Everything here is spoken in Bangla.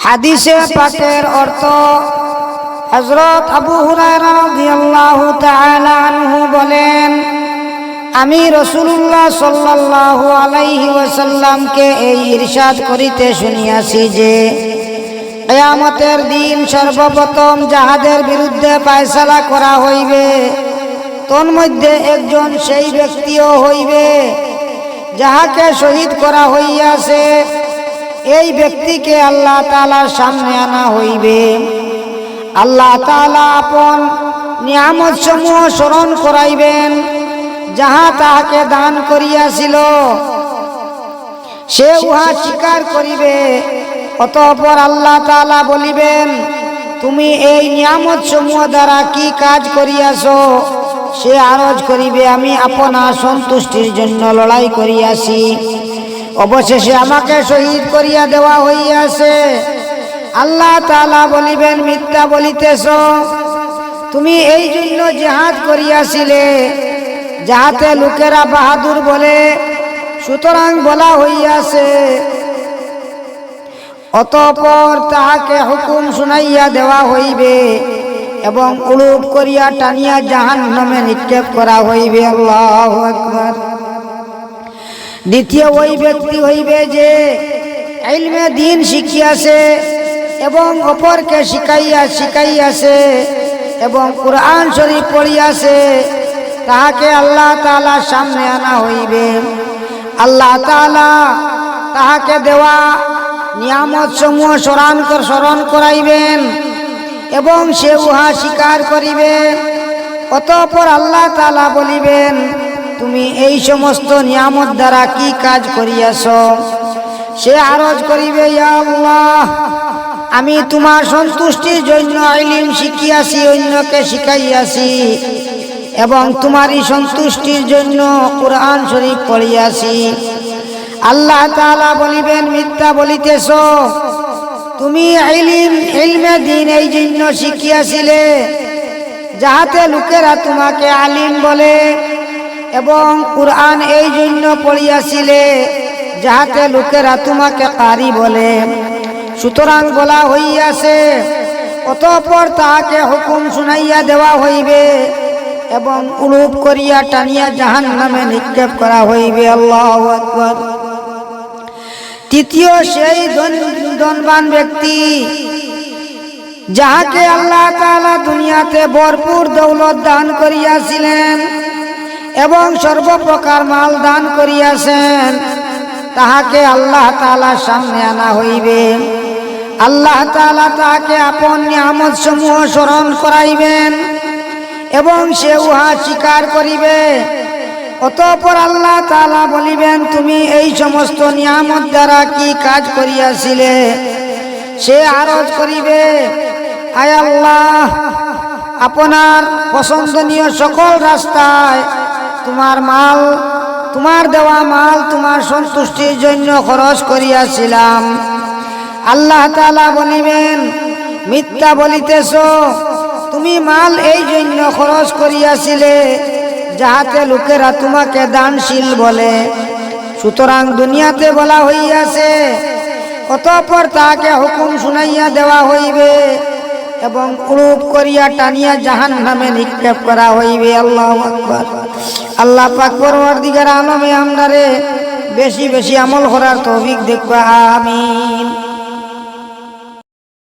হাদিসে পাকের অর্থ হযরত আবু হুরায়রা রাদিয়াল্লাহু তাআলা আনহু বলেন, আমি রাসূলুল্লাহ সাল্লাল্লাহু আলাইহি ওয়াসাল্লামকে এই ইরশাদ করিতে শুনিয়াছি যে কিয়ামতের দিন সর্বপ্রথম যাহাদের বিরুদ্ধে ফয়সালা করা হইবে তন্মধ্যে একজন সেই ব্যক্তিও হইবে যাহাকে শহীদ করা হইয়াছে। এই ব্যক্তিকে আল্লাহ তাআলার সামনে আনা হইবে। আল্লাহ তাআলা আপন নিয়ামত সমূহ স্মরণ করাইবেন যাহা তাহাকে দান করিয়াছিল। সে উহা স্বীকার করিবে। অতঃপর আল্লাহ তাআলা বলিবেন, তুমি এই নিয়ামত সমূহ দ্বারা কি কাজ করিয়াছ? সে আরজ করিবে, আমি আপনার সন্তুষ্টির জন্য লড়াই করিয়াছি। অবশেষে আমাকে শহীদ করিয়া দেওয়া হইয়াছে। আল্লাহ তাআলা বলিবেন, মিথ্যা বলিতেছ, তুমি এই জন্য জিহাদ করিয়াছিলে যাহাতে লোকেরা বাহাদুর বলে, সুতরাং বলা হইয়াছে। অতঃপর তাহাকে হুকুম শুনাইয়া দেওয়া হইবে এবং উলুট করিয়া টানিয়া জাহান্নামে নিক্ষেপ করা হইবে। আল্লাহু আকবার। দ্বিতীয় ওই ব্যক্তি হইবে যে ইলমে দ্বীন শিখিয়াছে এবং অপরকে শিখাইয়াছে এবং কুরআন শরীফ পড়িয়াছে। তাহাকে আল্লাহ তাআলার সামনে আনা হইবে। আল্লাহ তাআলা তাহাকে দেওয়া নিয়ামত সমূহ স্মরণ করাইবেন এবং সে উহা স্বীকার করিবে। অতঃপর আল্লাহ তাআলা বলিবেন, তুমি এই সমস্ত নিয়ামত দ্বারা কি কাজ করিয়াছ? সে আরজ করিবে, ইয়া আল্লাহ, আমি তোমার সন্তুষ্টির জন্য ইলম শিখিয়াছি, অন্যকে শিখাইয়াছি এবং তোমারই সন্তুষ্টির জন্য কুরআন শরীফ পড়িয়াছি। আল্লাহ তাআলা বলিবেন, মিথ্যা বলিতেছ, তুমি ইলমে দ্বীন এই জন্য শিখিয়াছিলে যাহাতে লোকেরা তোমাকে আলিম বলে এবং কুরআন এই জন্য পড়িয়াছিলে যাহাতে লোকেরা তোমাকে কারি বলে, সুতরাং বলা হইয়াছে। অতঃপর তাহাকে হুকুম শুনাইয়া দেওয়া হইবে এবং উলুট করিয়া টানিয়া জাহান্নামে নিক্ষেপ করা হইবে। আল্লাহু আকবার। তৃতীয় সেই ধনবান ব্যক্তি যাহাকে আল্লাহ তাআলা দুনিয়াতে ভরপুর দৌলত দান করিয়াছিলেন এবং সর্বপ্রকার মাল দান করিয়াছেন। তাহাকে আল্লাহ তাআলার সামনে আনা হইবে। আল্লাহ তাআলা তাহাকে আপন নিয়ামত সমূহ স্মরণ করাইবেন এবং সে উহা স্বীকার করিবে। অতঃপর আল্লাহ তাআলা বলিবেন, তুমি এই সমস্ত নিয়ামত দ্বারা কি কাজ করিয়াছিলে? সে আরজ করিবে, আয় আল্লাহ, আপনার পছন্দনীয় সকল রাস্তায় তোমার দেওয়া মাল তোমার সন্তুষ্টির জন্য খরচ করিয়াছিলাম। আল্লাহ তাআলা বলিবেন, মিথ্যা বলিতেছ, তুমি মাল এই জন্য খরচ করিয়াছিলে যাহাতে লোকেরা তোমাকে দানশীল বলে, সুতরাং দুনিয়াতে বলা হইয়াছে। অতঃপর তাহাকে হুকুম শুনাইয়া দেওয়া হইবে এবং উলুট করিয়া টানিয়া জাহান্নামে নিক্ষেপ করা হইবে। আল্লাহু আকবার। আল্লাহ পাক পরওয়ারদিগার আলমে আমরারে বেশি বেশি আমল করার তৌফিক দেখবা। আমিন।